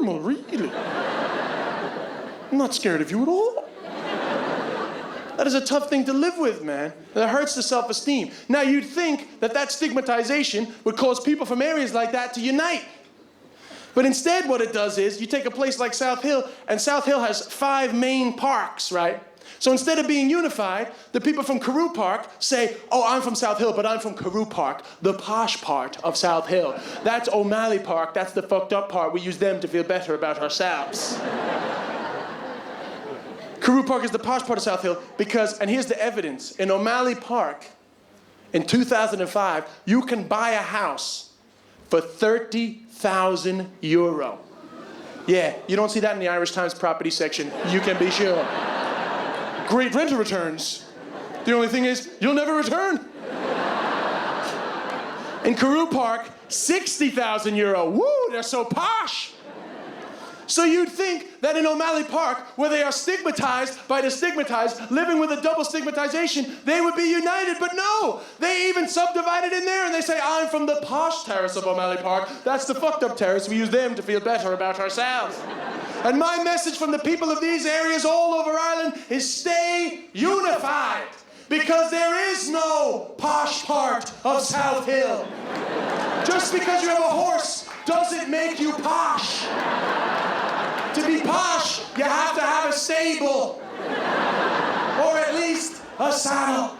normal, really. I'm not scared of you at all. That is a tough thing to live with, man. That hurts the self-esteem. Now, you'd think that that stigmatization would cause people from areas like that to unite. But instead, what it does is, you take a place like South Hill, and South Hill has 5 main parks, right? So instead of being unified, the people from Carew Park say, oh, I'm from South Hill, but I'm from Carew Park, the posh part of South Hill. That's O'Malley Park, that's the fucked up part. We use them to feel better about ourselves. Carew Park is the posh part of South Hill because, and here's the evidence, in O'Malley Park, in 2005, you can buy a house for 30,000 euro. Yeah, you don't see that in the Irish Times property section, you can be sure. Great rental returns. The only thing is, you'll never return. In Carew Park, 60,000 euro. Woo, they're so posh. So you'd think that in O'Malley Park, where they are stigmatized by the stigmatized, living with a double stigmatization, they would be united, but no! They even subdivided in there and they say, I'm from the posh terrace of O'Malley Park. That's the fucked up terrace. We use them to feel better about ourselves. And my message from the people of these areas all over Ireland is stay unified, because there is no posh part of South Hill. Just because you have a horse doesn't make you posh. To be posh, you have to have a stable. Or at least a saddle.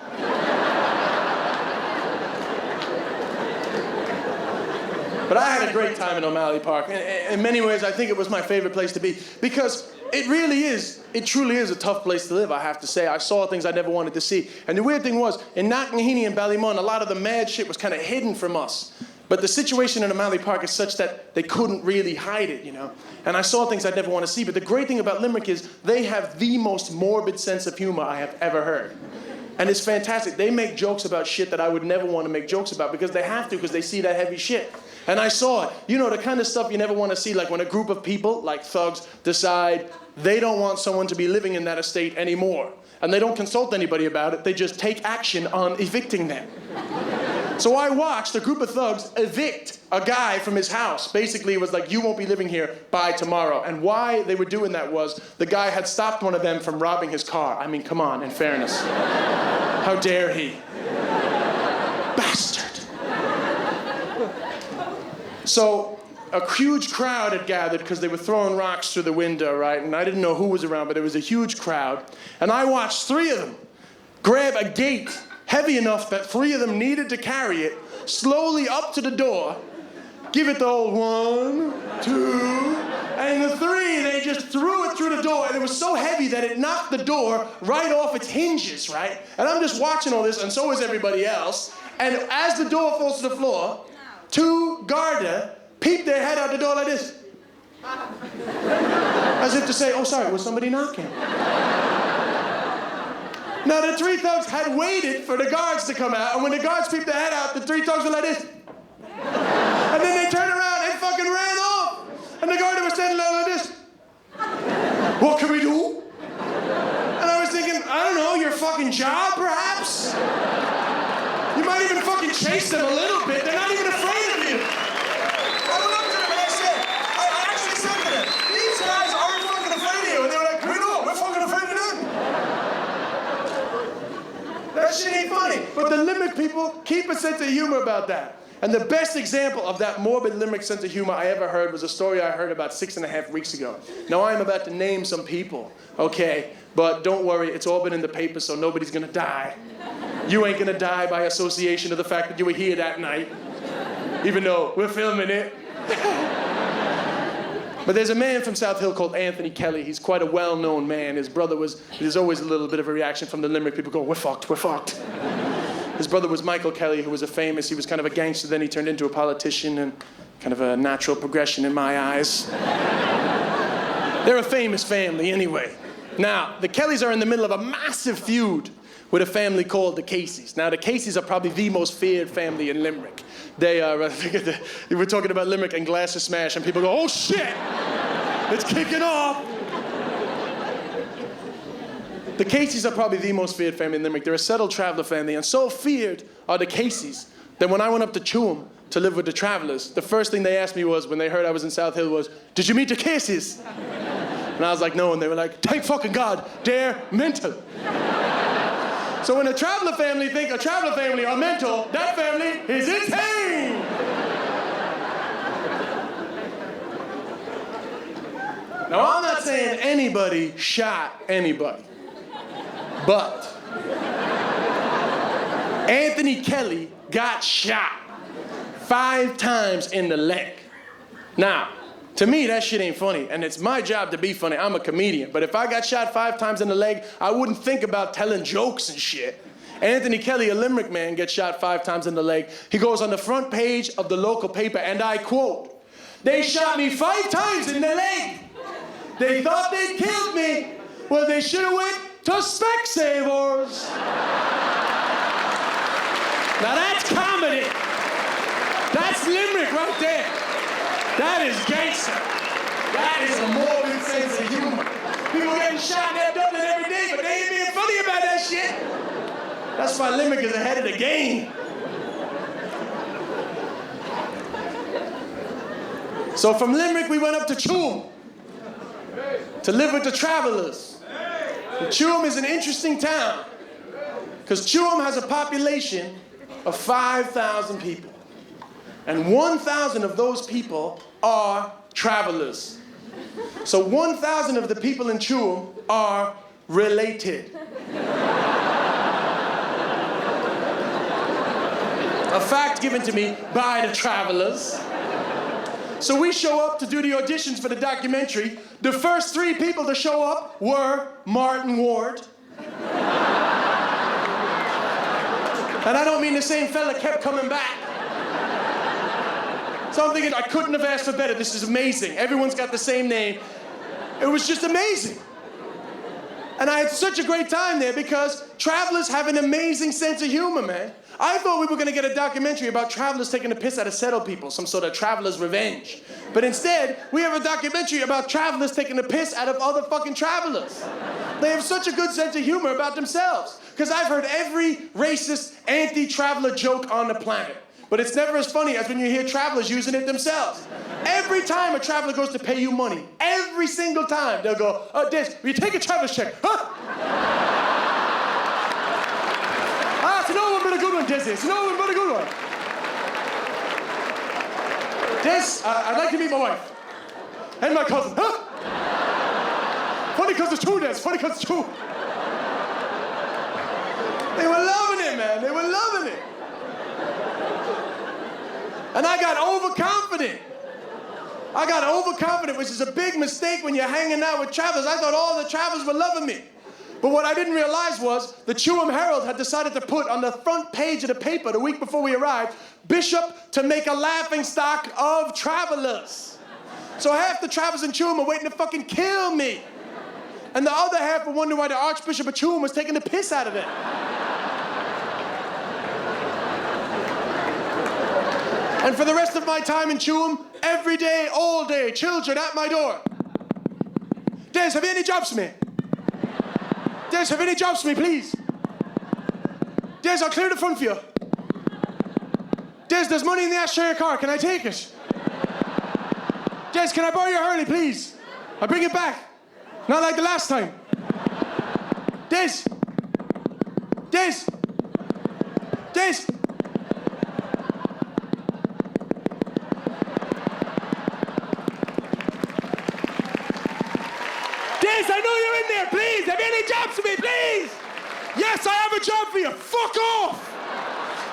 But I had a great time in O'Malley Park. In many ways, I think it was my favorite place to be. Because it truly is a tough place to live, I have to say. I saw things I never wanted to see. And the weird thing was, in Knocknaheeny and Ballymun, a lot of the mad shit was kind of hidden from us. But the situation in O'Malley Park is such that they couldn't really hide it, you know? And I saw things I'd never want to see. But the great thing about Limerick is they have the most morbid sense of humor I have ever heard. And it's fantastic. They make jokes about shit that I would never want to make jokes about because they have to, because they see that heavy shit. And I saw it. You know, the kind of stuff you never want to see, like when a group of people, like thugs, decide they don't want someone to be living in that estate anymore. And they don't consult anybody about it. They just take action on evicting them. So I watched a group of thugs evict a guy from his house. Basically, it was like, you won't be living here by tomorrow. And why they were doing that was the guy had stopped one of them from robbing his car. I mean, come on, in fairness. How dare he? Bastard. So a huge crowd had gathered because they were throwing rocks through the window, right? And I didn't know who was around, but there was a huge crowd. And I watched 3 of them grab a gate heavy enough that 3 of them needed to carry it slowly up to the door, give it the old 1, 2, and the 3, they just threw it through the door, and it was so heavy that it knocked the door right off its hinges, right? And I'm just watching all this, and so is everybody else, and as the door falls to the floor, 2 Garda peep their head out the door like this. As if to say, oh, sorry, was somebody knocking? Now, the 3 thugs had waited for the guards to come out, and when the guards peeped their head out, the 3 thugs were like this. And then they turned around and fucking ran off. And the guard was standing there like this. What can we do? And I was thinking, I don't know, your fucking job, perhaps? You might even fucking chase them a little bit. They're not even afraid of you. I went up to them and I said, I actually said to them, these guys aren't fucking afraid of you. And they were like, we know, we're fucking afraid of them. That shit ain't funny. But the Limerick people keep a sense of humor about that. And the best example of that morbid Limerick sense of humor I ever heard was a story I heard about 6.5 weeks ago. Now, I'm about to name some people, okay? But don't worry, it's all been in the paper, so nobody's gonna die. You ain't gonna die by association of the fact that you were here that night, even though we're filming it. But there's a man from South Hill called Anthony Kelly. He's quite a well-known man. His brother there's always a little bit of a reaction from the Limerick people going, we're fucked, we're fucked. His brother was Michael Kelly, who was he was kind of a gangster, then he turned into a politician, and kind of a natural progression in my eyes. They're a famous family anyway. Now, the Kellys are in the middle of a massive feud with a family called the Caseys. Now, the Caseys are probably the most feared family in Limerick. They are, we're talking about Limerick and glasses smash, and people go, oh shit, it's kicking off. The Caseys are probably the most feared family in Limerick. They're a settled traveler family, and so feared are the Caseys that when I went up to chew them, to live with the Travelers, the first thing they asked me was, when they heard I was in South Hill, was, "Did you meet the Cases?" And I was like, "No," and they were like, "Thank fucking God, they're mental." So when a Traveler family think a Traveler family are mental, that family is insane. Now, I'm not saying anybody shot anybody, but Anthony Kelly got shot 5 times in the leg. Now, to me, that shit ain't funny, and it's my job to be funny. I'm a comedian, but if I got shot 5 times in the leg, I wouldn't think about telling jokes and shit. Anthony Kelly, a Limerick man, gets shot 5 times in the leg. He goes on the front page of the local paper, and I quote, "They shot me 5 times in the leg. They thought they'd killed me. Well, they should have went to Specsavers." Now that's comedy. That's Limerick right there. That is gangster. That is a morbid sense of humor. People getting shot in Dublin every day, but they ain't being funny about that shit. That's why Limerick is ahead of the game. So from Limerick, we went up to Tuam to live with the Travelers. And Tuam is an interesting town because Tuam has a population of 5,000 people. And 1,000 of those people are Travelers. So 1,000 of the people in Tuam are related. A fact given to me by the Travelers. So we show up to do the auditions for the documentary. The first 3 people to show up were Martin Ward. And I don't mean the same fella kept coming back. So I'm thinking, I couldn't have asked for better. This is amazing. Everyone's got the same name. It was just amazing. And I had such a great time there because Travelers have an amazing sense of humor, man. I thought we were gonna get a documentary about Travelers taking the piss out of settled people, some sort of Travelers revenge. But instead, we have a documentary about Travelers taking the piss out of other fucking Travelers. They have such a good sense of humor about themselves. Because I've heard every racist anti-Traveler joke on the planet. But it's never as funny as when you hear Travelers using it themselves. Every time a Traveler goes to pay you money, every single time, they'll go, "Oh, Des, will you take a Traveler's check?" "Huh?" "Ah, it's no one but a good one, Des. It's no one but a good one." "Des, I'd like to meet my wife. And my cousin." "Huh?" "Funny because it's true, Des. Funny because it's true." They were loving it, man. They were loving it. And I got overconfident. Which is a big mistake when you're hanging out with Travelers. I thought all the Travelers were loving me. But what I didn't realize was the Tuam Herald had decided to put on the front page of the paper the week before we arrived, "Bishop to make a laughingstock of Travelers." So half the Travelers in Tuam are waiting to fucking kill me. And the other half were wondering why the Archbishop of Tuam was taking the piss out of it. And for the rest of my time in Tuam, every day, all day, children at my door. "Des, have you any jobs for me? Des, have you any jobs for me, please? Des, I'll clear the front for you. Des, there's money in the ashtray of your car. Can I take it? Des, can I borrow your Hurley, please? I'll bring it back. Not like the last time. Des. Des. Des. Des, I know you're in there, please. Have you any jobs for me, please? Yes, I have a job for you. Fuck off.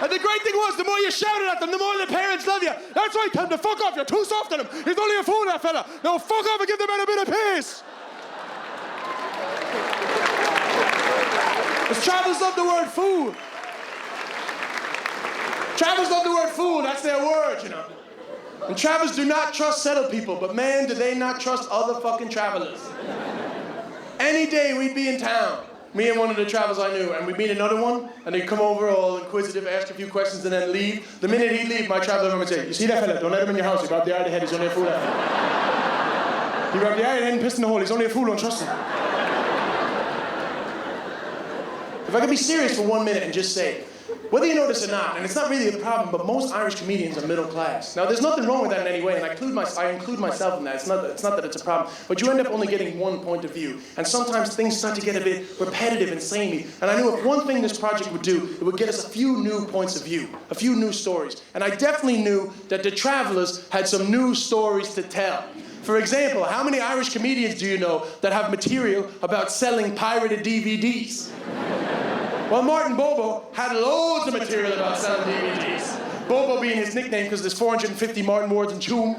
And the great thing was, the more you shouted at them, the more the parents love you. That's right, tell them to fuck off. You're too soft on him. He's only a fool, that fella. Now fuck off and give the man a bit of peace. Because Travelers love the word fool. Travelers love the word fool. That's their word, you know. And Travelers do not trust settled people, but man, do they not trust other fucking Travelers. Any day we'd be in town, me and one of the Travelers I knew, and we'd meet another one, and they'd come over all inquisitive, ask a few questions, and then leave. The minute he'd leave, my Traveler would say, "You see that fella? Don't let him in your house. He grabbed the eye of the head. He's only a fool." He grabbed the eye of the head and pissed in the hole. He's only a fool. Don't trust him. If I could be serious for 1 minute and just say, Whether you notice or not, and it's not really a problem, but most Irish comedians are middle class. Now, there's nothing wrong with that in any way, and I include myself in that. It's not that it's a problem, but you end up only getting one point of view. And sometimes things start to get a bit repetitive and samey. And I knew if one thing this project would do, it would get us a few new points of view, a few new stories. And I definitely knew that the Travelers had some new stories to tell. For example, how many Irish comedians do you know that have material about selling pirated DVDs? Well, Martin Bobo had loads of material about selling DVDs. Bobo being his nickname because there's 450 Martin Wards in Tuam.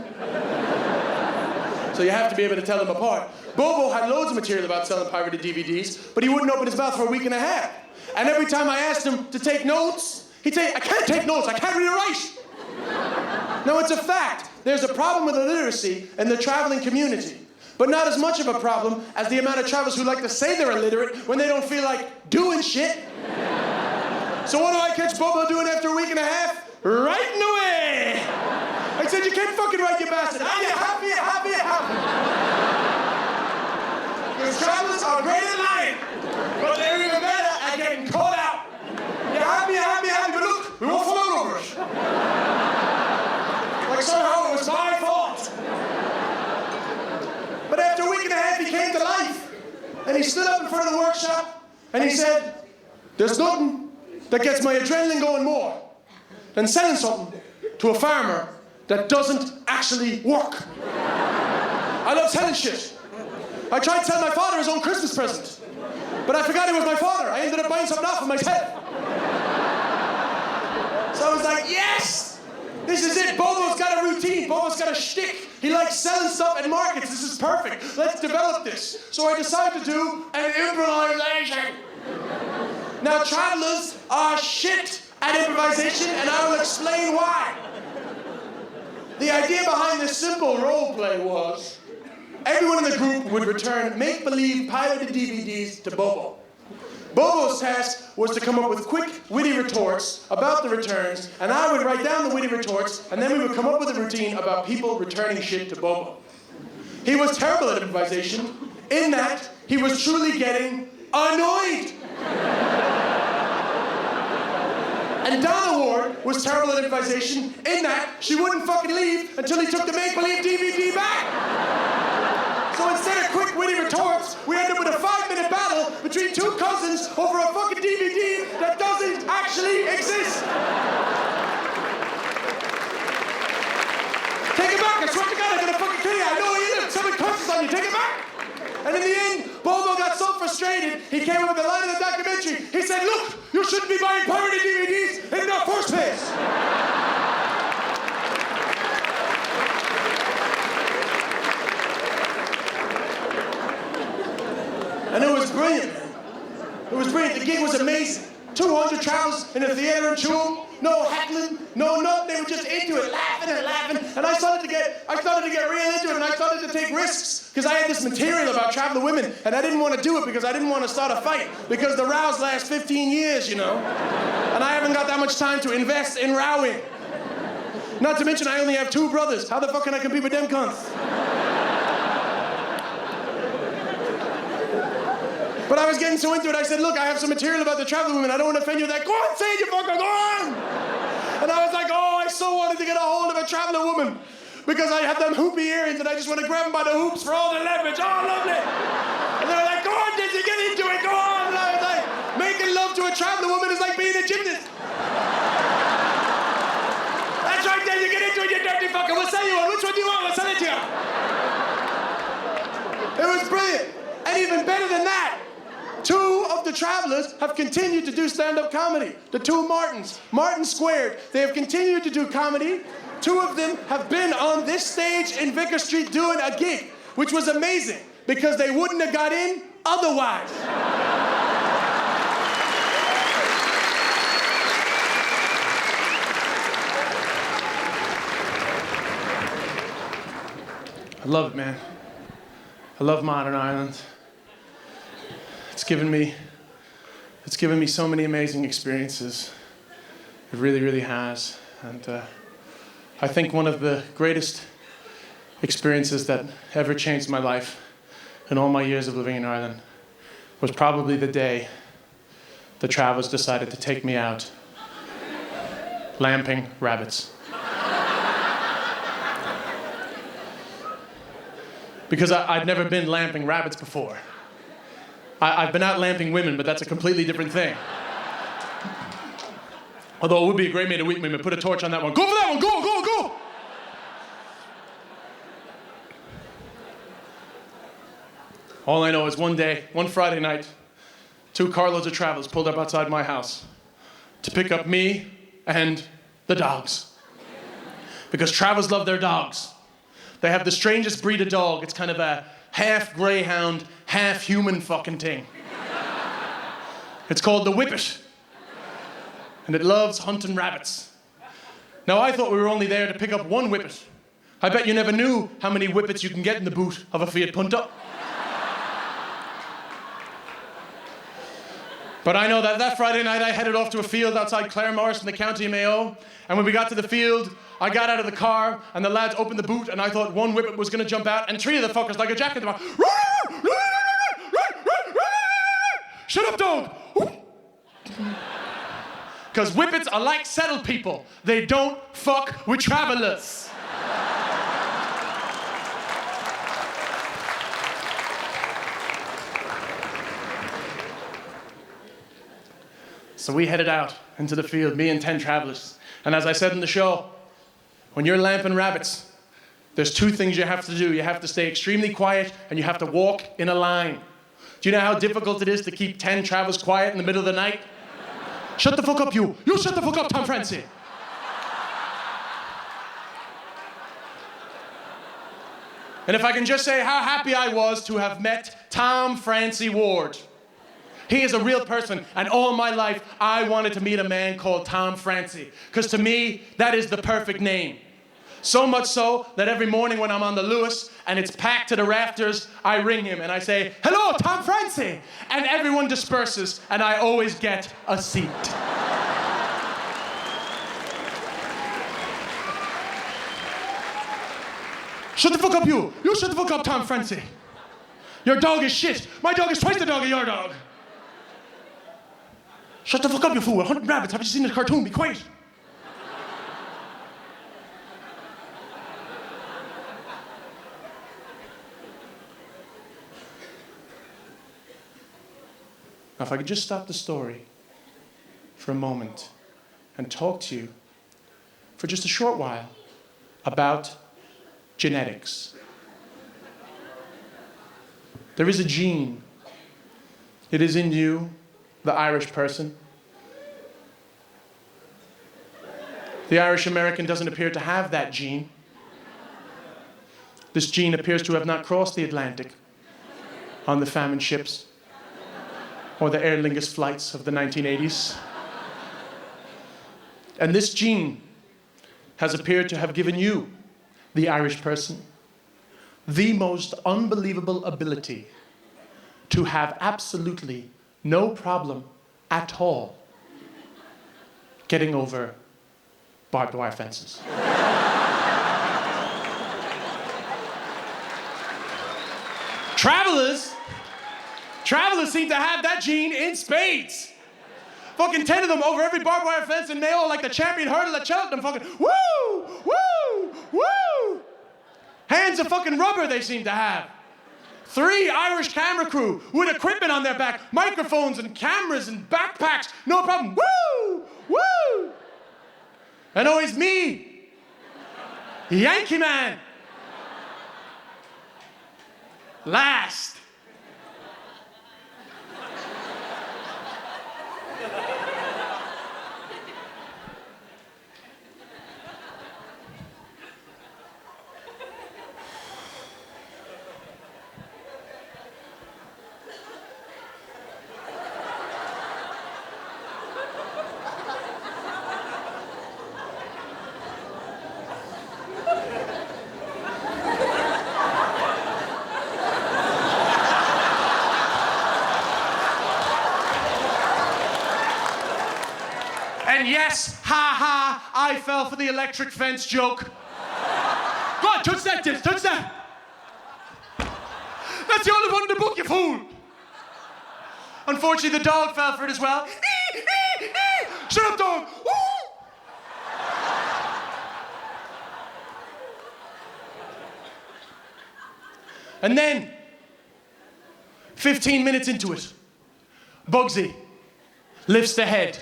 So you have to be able to tell them apart. Bobo had loads of material about selling pirated DVDs, but he wouldn't open his mouth for a week and a half. And every time I asked him to take notes, he'd say, I can't take notes, I can't read or write. Now, it's a fact. There's a problem with illiteracy in the traveling community. But not as much of a problem as the amount of travelers who like to say they're illiterate when they don't feel like doing shit. So what do I catch Bobo doing after a week and a half? Writing away! I said, you can't fucking write, you bastard. Are you happy, happy, happy? Because travelers are great at lying, but they're even better at getting caught out. You're happy, happy, happy, but look, we won't fall out over it. Like somehow it was my fault. But after a week and a half, he came to life. And he stood up in front of the workshop, and he said, there's nothing that gets my adrenaline going more than selling something to a farmer that doesn't actually work. I love selling shit. I tried to sell my father his own Christmas present, but I forgot he was my father. I ended up buying something off of myself. So I was like, yes! This is it. Bobo's got a routine. Bobo's got a shtick. He likes selling stuff at markets. This is perfect. Let's develop this. So I decided to do an improvisation. Now, travelers are shit at improvisation, and I will explain why. The idea behind this simple role play was everyone in the group would return make-believe pirated DVDs to Bobo. Bobo's task was to come up with quick, witty retorts about the returns, and I would write down the witty retorts, and then we would come up with a routine about people returning shit to Bobo. He was terrible at improvisation, in that he was truly getting annoyed. And Donna Ward was terrible at improvisation, in that she wouldn't fucking leave until he took the make-believe DVD back. So instead of quick, witty retorts, we ended up with a 5-minute battle between two cousins over a fucking DVD that doesn't actually exist. Take it back, I swear to God, I'm gonna fucking kill you. I know you live. Someone curses on you, take it back. And in the end, Bobo got so frustrated, he came up with the line of the documentary. He said, look, you shouldn't be buying pirated DVDs in the first place. And it was brilliant, man. It was brilliant. The gig was amazing. 200 travelers in a theater in Tuam. No heckling, no nothing. They were just into it, laughing and laughing. And I started to get real into it, and I started to take risks because I had this material about traveling women, and I didn't want to do it because I didn't want to start a fight because the rows last 15 years, you know. And I haven't got that much time to invest in rowing. Not to mention I only have 2 brothers. How the fuck can I compete with them cunts? But I was getting so into it, I said, look, I have some material about the traveling women. I don't want to offend you with that. Go on, say it, you fucker, go on! And I was like, oh, I so wanted to get a hold of a traveling woman because I have them hoopy earrings and I just want to grab them by the hoops for all the leverage. Oh, lovely! And they were like, go on, Dizzy, get into it, go on! And I was like, making love to a traveling woman is like being a gymnast. That's right, Dizzy, get into it, you dirty fucker. We'll sell you one. Which one do you want? We'll sell it to you. It was brilliant. And even better than that, 2 of the travelers have continued to do stand-up comedy. The 2 Martins, Martin Squared. They have continued to do comedy. 2 of them have been on this stage in Vicar Street doing a gig, which was amazing because they wouldn't have got in otherwise. I love it, man. I love modern Ireland. It's given me so many amazing experiences. It really, really has. And I think one of the greatest experiences that ever changed my life in all my years of living in Ireland was probably the day the Travelers decided to take me out Lamping rabbits. Because I'd never been lamping rabbits before. I've been out lamping women, but that's a completely different thing. Although it would be a great way to weep me, put a torch on that one. Go for that one, go, go, go! All I know is one Friday night, 2 carloads of travelers pulled up outside my house to pick up me and the dogs. Because travelers love their dogs. They have the strangest breed of dog. It's kind of a half greyhound, half human fucking thing. It's called the Whippet. And it loves hunting rabbits. Now I thought we were only there to pick up one Whippet. I bet you never knew how many Whippets you can get in the boot of a Fiat Punto. But I know that Friday night I headed off to a field outside Claremorris in the county of Mayo. And when we got to the field, I got out of the car and the lads opened the boot and I thought one Whippet was gonna jump out and 3 of the fuckers like a jack in the mouth. Shut up, dog! Because Whippets are like settled people. They don't fuck with travelers. So we headed out into the field, me and 10 travelers. And as I said in the show, when you're lamping rabbits, there's 2 things you have to do. You have to stay extremely quiet and you have to walk in a line. Do you know how difficult it is to keep 10 travelers quiet in the middle of the night? Shut the fuck up, you. You shut the fuck up, Tom Francie. And if I can just say how happy I was to have met Tom Francie Ward. He is a real person, and all my life, I wanted to meet a man called Tom Francie, because to me, that is the perfect name. So much so that every morning when I'm on the Lewis and it's packed to the rafters, I ring him and I say, "Hello, Tom Francie!" And everyone disperses, and I always get a seat. Shut the fuck up, you! You shut the fuck up, Tom Francie! Your dog is shit! My dog is twice the dog of your dog! Shut the fuck up, you fool! We're hunting rabbits. Haven't you seen the cartoon? Be quiet. Now, if I could just stop the story for a moment and talk to you for just a short while about genetics. There is a gene. It is in you, the Irish person. The Irish American doesn't appear to have that gene. This gene appears to have not crossed the Atlantic on the famine ships or the Aer Lingus flights of the 1980s. And this gene has appeared to have given you, the Irish person, the most unbelievable ability to have absolutely no problem at all getting over barbed wire fences. Travelers seem to have that gene in spades. Fucking 10 of them over every barbed wire fence in Mayo like the champion hurdle at Cheltenham. Fucking woo, woo, woo. Hands of fucking rubber they seem to have. 3 Irish camera crew with equipment on their back, microphones and cameras and backpacks, no problem. Woo, woo. And always me, Yankee Man. Last. And yes, ha ha, I fell for the electric fence joke. Go on, touch that, Diz, touch that. That's the only one in the book, you fool. Unfortunately, the dog fell for it as well. Shut up, dog. Woo! And then, 15 minutes into it, Bugsy lifts the head.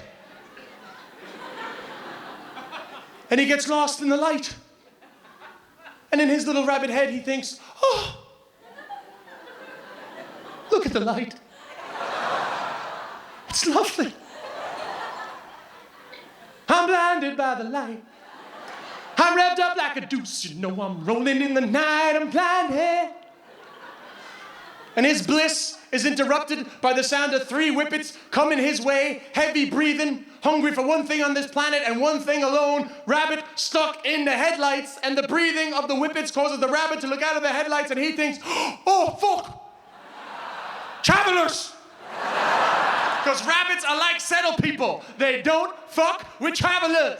And he gets lost in the light. And in his little rabbit head, he thinks, oh, look at the light. It's lovely. I'm blinded by the light. I'm revved up like a deuce. You know I'm rolling in the night. I'm blinded. And his bliss is interrupted by the sound of 3 whippets coming his way, heavy breathing, hungry for one thing on this planet and one thing alone, rabbit stuck in the headlights, and the breathing of the whippets causes the rabbit to look out of the headlights, and he thinks, oh, fuck, travelers. Because rabbits are like settle people. They don't fuck with travelers.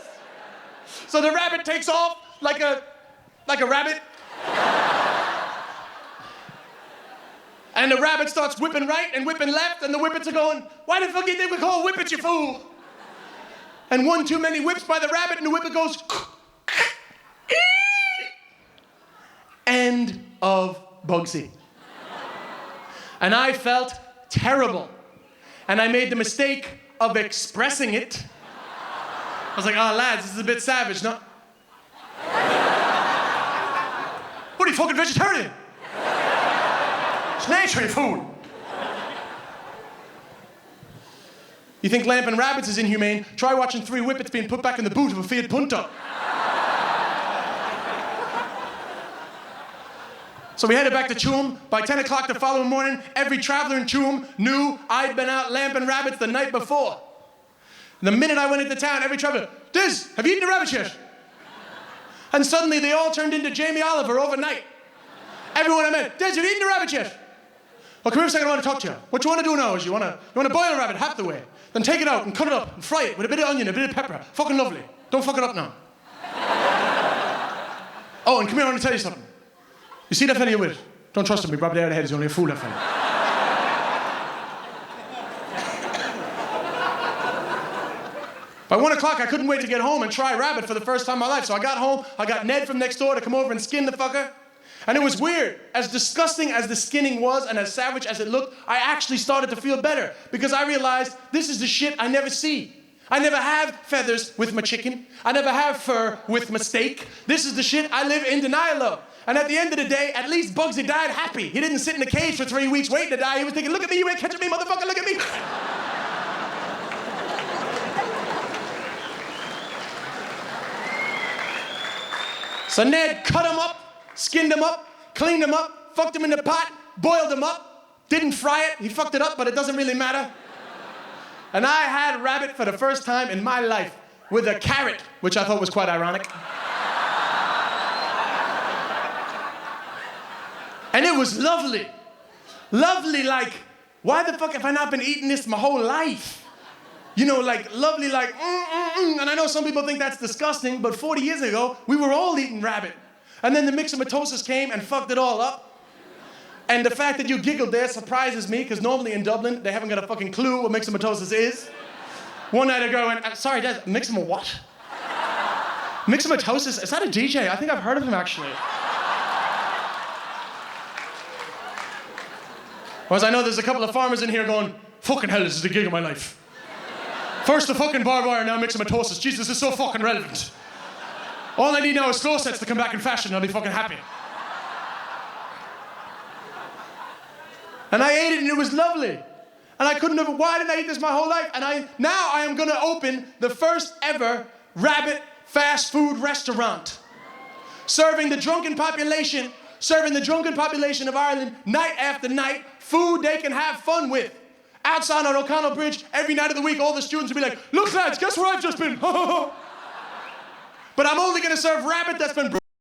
So the rabbit takes off like a rabbit. And the rabbit starts whipping right and whipping left, and the whippets are going, why the fuck do you think we call whippets, you fool? And one too many whips by the rabbit, and the whippet goes, end of Bugsy. And I felt terrible. And I made the mistake of expressing it. I was like, oh, lads, this is a bit savage, no? What are you, fucking vegetarian? It's nature, you fool. You think lamping rabbits is inhumane? Try watching 3 whippets being put back in the boot of a Fiat Punto. So we headed back to Tuam. By 10 o'clock the following morning, every traveler in Tuam knew I'd been out lamping rabbits the night before. The minute I went into town, every traveler, Diz, have you eaten the rabbit yet? And suddenly they all turned into Jamie Oliver overnight. Everyone I met, Diz, have you eaten the rabbit yet? Well, come here a second, I want to talk to you. What you want to do now is you want to boil a rabbit half the way, then take it out and cut it up and fry it with a bit of onion, a bit of pepper. Fucking lovely. Don't fuck it up now. Oh, and come here, I want to tell you something. You see that fella you're with? Don't trust him, he probably out of the head, he's only a fool, that fella. By 1 o'clock, I couldn't wait to get home and try rabbit for the first time in my life. So I got home, I got Ned from next door to come over and skin the fucker. And it was weird. As disgusting as the skinning was and as savage as it looked, I actually started to feel better because I realized this is the shit I never see. I never have feathers with my chicken. I never have fur with my steak. This is the shit I live in denial of. And at the end of the day, at least Bugsy died happy. He didn't sit in a cage for 3 weeks waiting to die. He was thinking, look at me, you ain't catching me, motherfucker, look at me. So Ned cut him up, skinned him up, cleaned him up, fucked him in the pot, boiled him up, didn't fry it. He fucked it up, but it doesn't really matter. And I had rabbit for the first time in my life with a carrot, which I thought was quite ironic. And it was lovely. Lovely, like, why the fuck have I not been eating this my whole life? You know, like, lovely, like, And I know some people think that's disgusting, but 40 years ago, we were all eating rabbit. And then the myxomatosis came and fucked it all up. And the fact that you giggled there surprises me, because normally in Dublin, they haven't got a fucking clue what myxomatosis is. One night a girl went, sorry, Des, myxoma what? Myxomatosis, is that a DJ? I think I've heard of him, actually. Whereas I know there's a couple of farmers in here going, fucking hell, this is the gig of my life. First the fucking barbed wire, now myxomatosis. Jesus, this is so fucking relevant. All I need now is slow sets to come back in fashion, I'll be fucking happy. And I ate it and it was lovely. And I couldn't have, why didn't I eat this my whole life? And now I am gonna open the first ever rabbit fast food restaurant. Serving the drunken population of Ireland night after night, food they can have fun with. Outside on O'Connell Bridge, every night of the week, all the students will be like, look lads, guess where I've just been? But I'm only gonna serve rabbit that's been